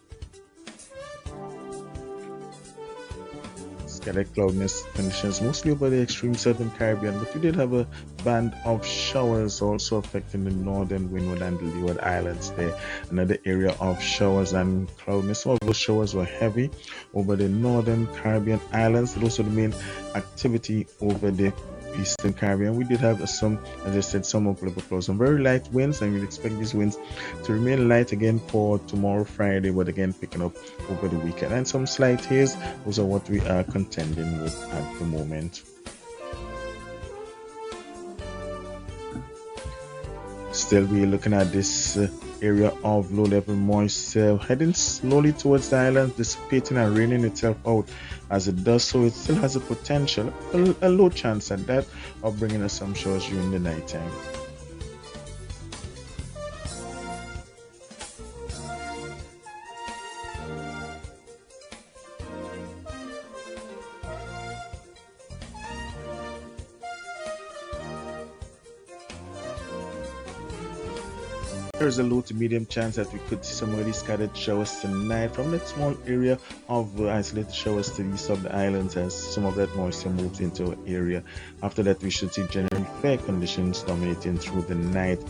Scattered cloudiness conditions mostly over the extreme southern Caribbean, but we did have a band of showers also affecting the northern Windward and the Leeward Islands there. Another area of showers and cloudiness. Some of those showers were heavy over the northern Caribbean islands, but also the main activity over the Eastern Caribbean. We did have some, as I said, some local clouds, some very light winds, and we'd expect these winds to remain light again for tomorrow, Friday, but again picking up over the weekend. And some slight haze. Those are what we are contending with at the moment. Still, we're looking at this area of low-level moisture heading slowly towards the island, dissipating and raining itself out. As it does so, it still has a potential, a low chance at that, of bringing us some showers during the night time. There is a low to medium chance that we could see some early scattered showers tonight from that small area of isolated showers to the east of the islands as some of that moisture moves into our area. After that, we should see generally fair conditions dominating through the night,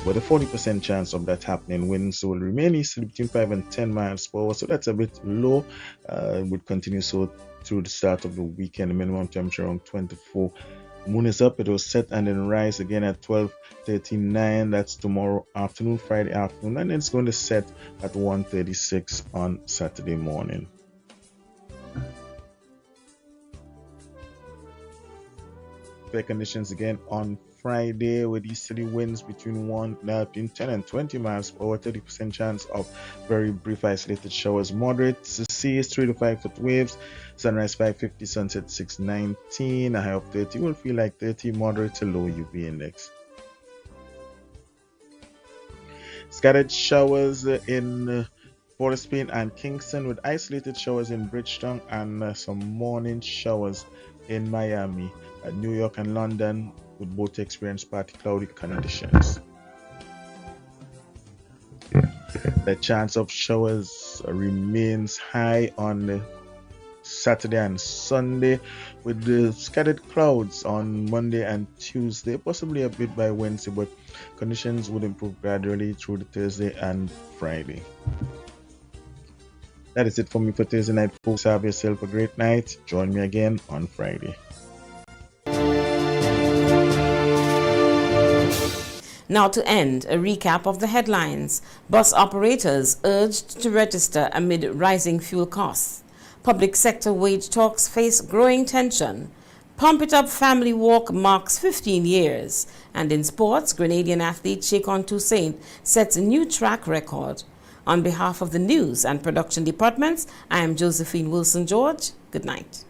with a 40% chance of that happening. Winds will remain easterly between 5 and 10 miles per hour, so that's a bit low. Would continue so through the start of the weekend. The minimum temperature around 24. Moon is up, it will set and then rise again at 12:39. That's tomorrow afternoon, Friday afternoon, and it's going to set at 1:36 on Saturday morning. Fair conditions again on Friday with easterly winds between 10 and 20 miles per hour, 30% chance of very brief isolated showers. Moderate to seas, 3 to 5 foot waves. Sunrise 5:50, sunset 6:19. A high of 30 will feel like 30. Moderate to low UV index. Scattered showers in Port of Spain and Kingston, with isolated showers in Bridgetown and some morning showers in Miami. New York and London would both experience partly cloudy conditions. The chance of showers remains high on Saturday and Sunday, with the scattered clouds on Monday and Tuesday, possibly a bit by Wednesday, but conditions would improve gradually through the Thursday and Friday. That is it for me for Thursday night, folks. Have yourself a great night. Join me again on Friday. Now to end, a recap of the headlines. Bus operators urged to register amid rising fuel costs. Public sector wage talks face growing tension. Pump It Up Family Walk marks 15 years. And in sports, Grenadian athlete Shakon Toussaint sets a new track record. On behalf of the news and production departments, I am Josephine Wilson-George. Good night.